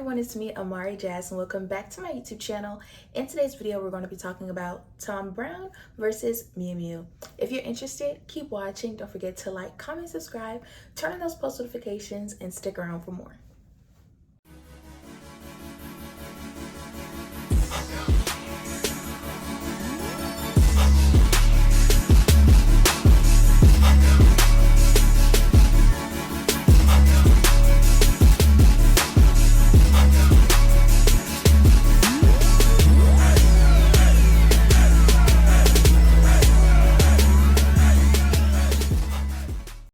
Everyone, it's me, AMARIJASZ, and welcome back to my YouTube channel. In today's video, we're going to be talking about Thom Browne versus Miu Miu. If you're interested, keep watching. Don't forget to like, comment, subscribe, turn on those post notifications, and stick around for more.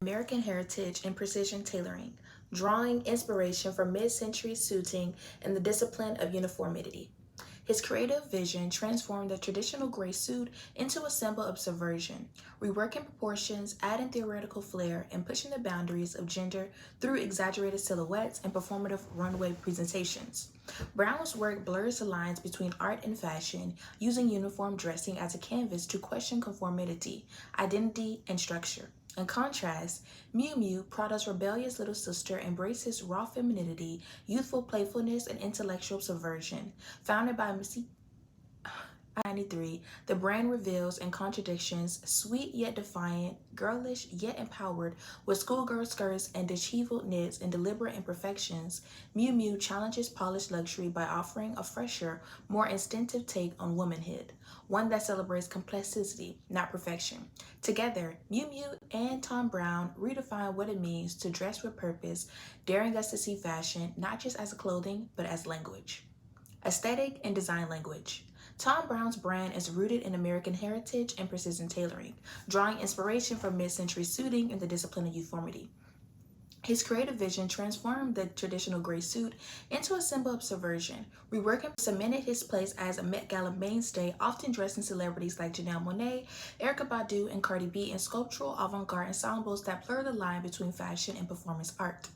American heritage and precision tailoring, drawing inspiration from mid-century suiting and the discipline of uniformity. His creative vision transformed the traditional gray suit into a symbol of subversion, reworking proportions, adding theoretical flair, and pushing the boundaries of gender through exaggerated silhouettes and performative runway presentations. Browne's work blurs the lines between art and fashion, using uniform dressing as a canvas to question conformity, identity, and structure. In contrast, Miu Miu, Prada's rebellious little sister, embraces raw femininity, youthful playfulness, and intellectual subversion. Founded by Missy 93, the brand reveals in contradictions, sweet yet defiant, girlish yet empowered, with schoolgirl skirts and disheveled knits and deliberate imperfections. Miu Miu challenges polished luxury by offering a fresher, more instinctive take on womanhood, one that celebrates complexity, not perfection. Together, Miu Miu and Thom Browne redefine what it means to dress with purpose, daring us to see fashion not just as clothing, but as language. Aesthetic and design language. Thom Browne's brand is rooted in American heritage and precision tailoring, drawing inspiration from mid-century suiting and the discipline of uniformity. His creative vision transformed the traditional gray suit into a symbol of subversion. Reworking cemented his place as a Met Gala mainstay, often dressing celebrities like Janelle Monáe, Erykah Badu, and Cardi B in sculptural avant-garde ensembles that blur the line between fashion and performance art.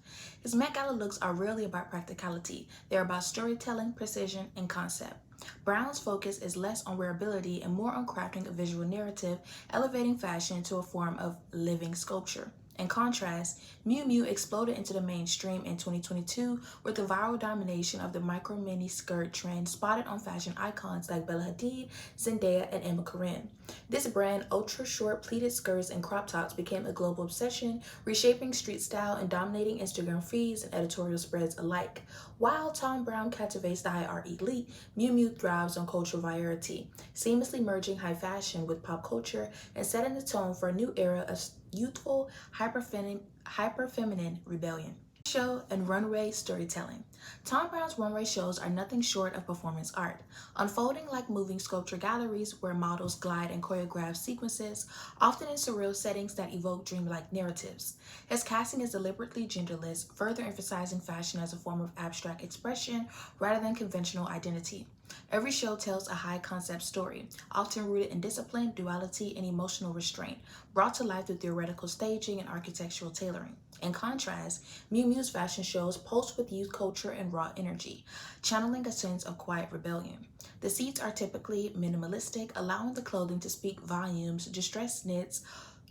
His Met Gala looks are rarely about practicality. They're about storytelling, precision, and concept. Browne's focus is less on wearability and more on crafting a visual narrative, elevating fashion to a form of living sculpture. In contrast, Miu Miu exploded into the mainstream in 2022 with the viral domination of the micro mini skirt trend spotted on fashion icons like Bella Hadid, Zendaya, and Emma Corrin. This brand, ultra short pleated skirts and crop tops, became a global obsession, reshaping street style and dominating Instagram feeds and editorial spreads alike. While Thom Browne captivates the high art elite, Miu Miu thrives on cultural virality, seamlessly merging high fashion with pop culture and setting the tone for a new era of youthful, hyper-feminine rebellion. Show and runway storytelling. Thom Browne's runway shows are nothing short of performance art, unfolding like moving sculpture galleries where models glide in choreographed sequences, often in surreal settings that evoke dreamlike narratives. His casting is deliberately genderless, further emphasizing fashion as a form of abstract expression rather than conventional identity. Every show tells a high-concept story, often rooted in discipline, duality, and emotional restraint, brought to life through theoretical staging and architectural tailoring. In contrast, Miu Miu's fashion shows pulse with youth culture and raw energy, channeling a sense of quiet rebellion. The seats are typically minimalistic, allowing the clothing to speak volumes, distressed knits,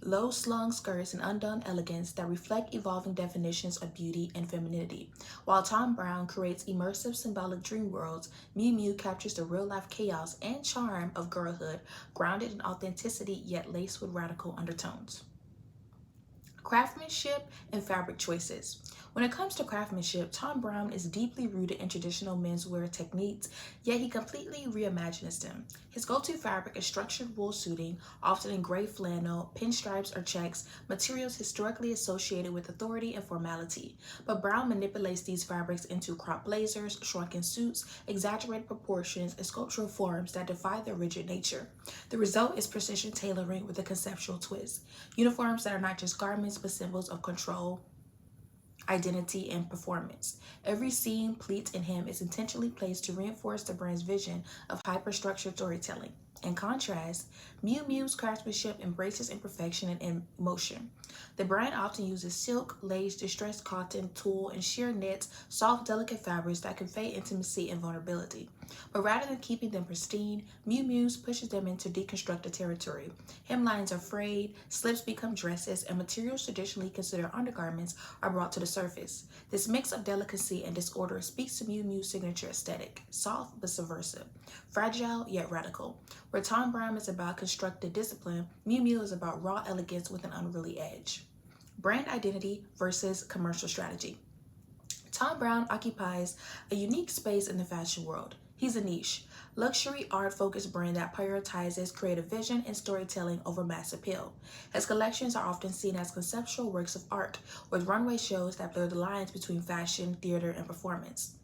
low-slung skirts, and undone elegance that reflect evolving definitions of beauty and femininity. While Thom Browne creates immersive symbolic dream worlds, Miu Miu captures the real-life chaos and charm of girlhood, grounded in authenticity yet laced with radical undertones. Craftsmanship and fabric choices. When it comes to craftsmanship, Thom Browne is deeply rooted in traditional menswear techniques, yet he completely reimagines them. His go-to fabric is structured wool suiting, often in gray flannel, pinstripes, or checks, materials historically associated with authority and formality. But Browne manipulates these fabrics into crop blazers, shrunken suits, exaggerated proportions, and sculptural forms that defy their rigid nature. The result is precision tailoring with a conceptual twist. Uniforms that are not just garments, but symbols of control, identity, and performance. Every seam, pleat, and hem is intentionally placed to reinforce the brand's vision of hyperstructured storytelling. In contrast, Miu Miu's craftsmanship embraces imperfection and emotion. The brand often uses silk, lace, distressed cotton, tulle, and sheer knits, soft, delicate fabrics that convey intimacy and vulnerability. But rather than keeping them pristine, Miu Miu's pushes them into deconstructed territory. Hemlines are frayed, slips become dresses, and materials traditionally considered undergarments are brought to the surface. This mix of delicacy and disorder speaks to Miu Miu's signature aesthetic, soft but subversive, fragile yet radical. Where Thom Browne is about constructed discipline, Miu Miu is about raw elegance with an unruly edge. Brand identity versus commercial strategy. Thom Browne occupies a unique space in the fashion world. He's a niche, luxury art-focused brand that prioritizes creative vision and storytelling over mass appeal. His collections are often seen as conceptual works of art, with runway shows that blur the lines between fashion, theater, and performance.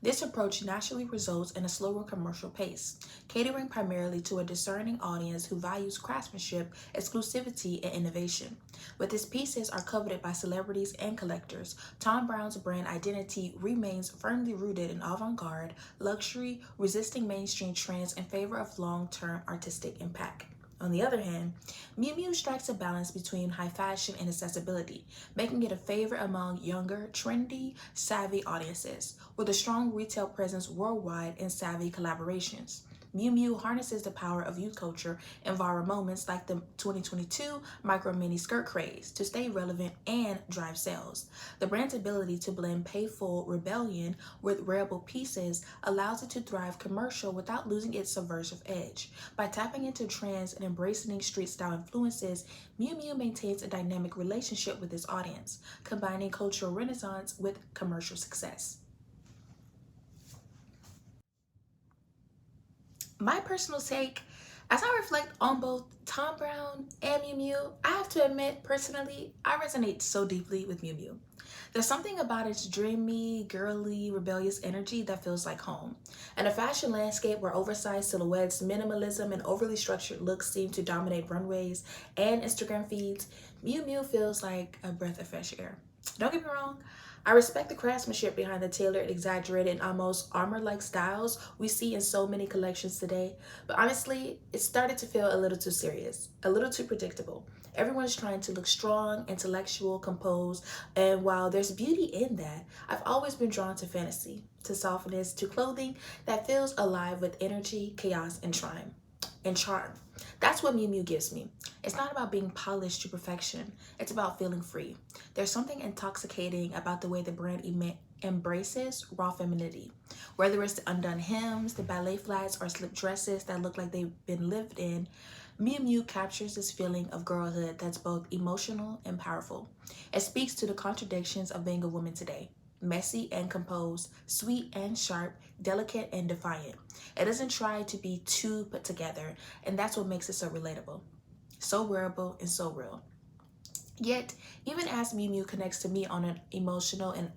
This approach naturally results in a slower commercial pace, catering primarily to a discerning audience who values craftsmanship, exclusivity, and innovation. But his pieces are coveted by celebrities and collectors. Thom Browne's brand identity remains firmly rooted in avant-garde, luxury, resisting mainstream trends in favor of long-term artistic impact. On the other hand, Miu Miu strikes a balance between high fashion and accessibility, making it a favorite among younger, trendy, savvy audiences. With a strong retail presence worldwide and savvy collaborations, Miu Miu harnesses the power of youth culture and viral moments like the 2022 micro mini skirt craze to stay relevant and drive sales. The brand's ability to blend playful rebellion with wearable pieces allows it to thrive commercial without losing its subversive edge. By tapping into trends and embracing street style influences, Miu Miu maintains a dynamic relationship with its audience, combining cultural renaissance with commercial success. My personal take, as I reflect on both Thom Browne and Miu Miu, I have to admit, personally, I resonate so deeply with Miu Miu. There's something about its dreamy, girly, rebellious energy that feels like home. In a fashion landscape where oversized silhouettes, minimalism, and overly structured looks seem to dominate runways and Instagram feeds, Miu Miu feels like a breath of fresh air. Don't get me wrong, I respect the craftsmanship behind the tailored, exaggerated, and almost armor-like styles we see in so many collections today, but honestly, it started to feel a little too serious, a little too predictable. Everyone's trying to look strong, intellectual, composed, and while there's beauty in that, I've always been drawn to fantasy, to softness, to clothing that feels alive with energy, chaos, and charm. That's what Miu Miu gives me. It's not about being polished to perfection. It's about feeling free. There's something intoxicating about the way the brand embraces raw femininity. Whether it's the undone hems, the ballet flats, or slip dresses that look like they've been lived in, Miu Miu captures this feeling of girlhood that's both emotional and powerful. It speaks to the contradictions of being a woman today. Messy and composed, sweet and sharp, delicate and defiant. It doesn't try to be too put together, and that's what makes it so relatable, so wearable, and so real. Yet, even as Miu Miu connects to me on an emotional and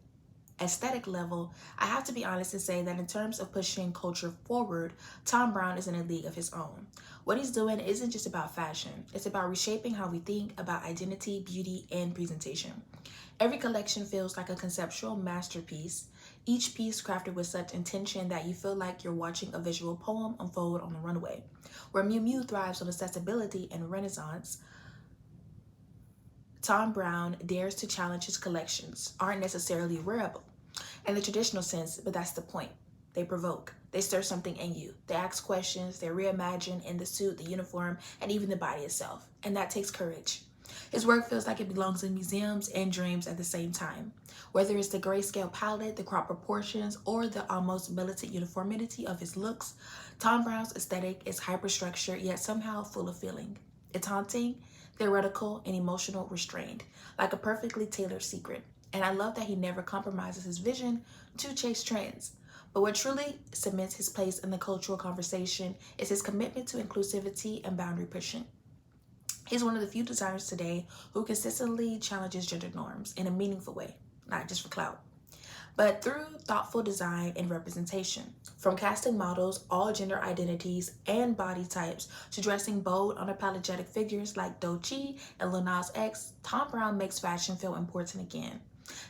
aesthetic level, I have to be honest and say that in terms of pushing culture forward, Thom Browne is in a league of his own. What he's doing isn't just about fashion, it's about reshaping how we think about identity, beauty, and presentation. Every collection feels like a conceptual masterpiece, each piece crafted with such intention that you feel like you're watching a visual poem unfold on the runway. Where Miu Miu thrives on accessibility and renaissance, Thom Browne dares to challenge his collections aren't necessarily wearable in the traditional sense, but that's the point. They provoke. They stir something in you. They ask questions. They reimagine in the suit, the uniform, and even the body itself. And that takes courage. His work feels like it belongs in museums and dreams at the same time. Whether it's the grayscale palette, the crop proportions, or the almost militant uniformity of his looks, Thom Browne's aesthetic is hyperstructured yet somehow full of feeling. It's haunting, theoretical, and emotional restrained, like a perfectly tailored secret. And I love that he never compromises his vision to chase trends. But what truly cements his place in the cultural conversation is his commitment to inclusivity and boundary pushing. He's one of the few designers today who consistently challenges gender norms in a meaningful way, not just for clout, but through thoughtful design and representation. From casting models, all gender identities and body types, to dressing bold, unapologetic figures like Doechii and Lil Nas X, Thom Browne makes fashion feel important again.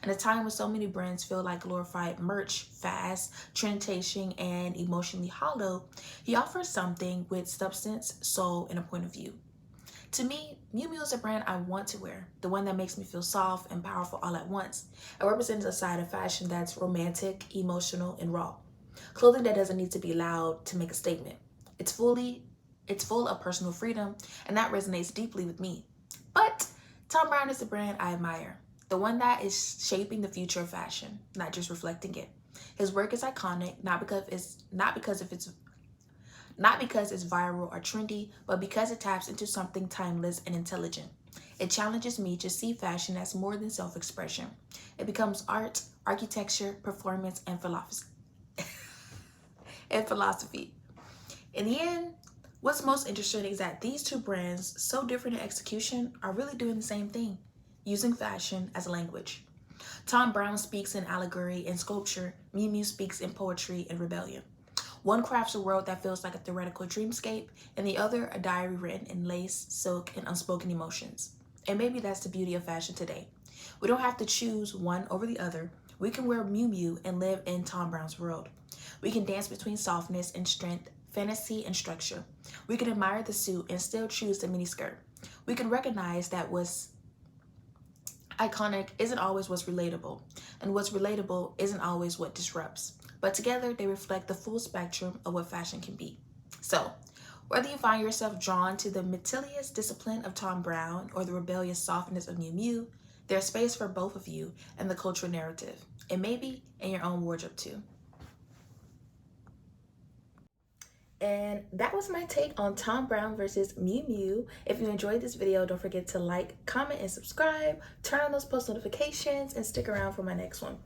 In a time when so many brands feel like glorified merch, fast, trend-chasing, and emotionally hollow, he offers something with substance, soul, and a point of view. To me, Miu Miu is a brand I want to wear, the one that makes me feel soft and powerful all at once. It represents a side of fashion that's romantic, emotional, and raw. Clothing that doesn't need to be loud to make a statement. It's full of personal freedom, and that resonates deeply with me. But Thom Browne is the brand I admire, the one that is shaping the future of fashion, not just reflecting it. His work is iconic, not because it's viral or trendy, but because it taps into something timeless and intelligent. It challenges me to see fashion as more than self-expression. It becomes art, architecture, performance, and philosophy. In the end, what's most interesting is that these two brands, so different in execution, are really doing the same thing, using fashion as a language. Thom Browne speaks in allegory and sculpture, Miu Miu speaks in poetry and rebellion. One crafts a world that feels like a theoretical dreamscape, and the other a diary written in lace, silk, and unspoken emotions. And maybe that's the beauty of fashion today. We don't have to choose one over the other. We can wear Miu Miu and live in Thom Browne's world. We can dance between softness and strength, fantasy and structure. We can admire the suit and still choose the miniskirt. We can recognize that what's iconic isn't always what's relatable, and what's relatable isn't always what disrupts. But together, they reflect the full spectrum of what fashion can be. So, whether you find yourself drawn to the meticulous discipline of Thom Browne or the rebellious softness of Miu Miu, there's space for both of you and the cultural narrative, and maybe in your own wardrobe too. And that was my take on Thom Browne versus Miu Miu. If you enjoyed this video, don't forget to like, comment, and subscribe. Turn on those post notifications and stick around for my next one.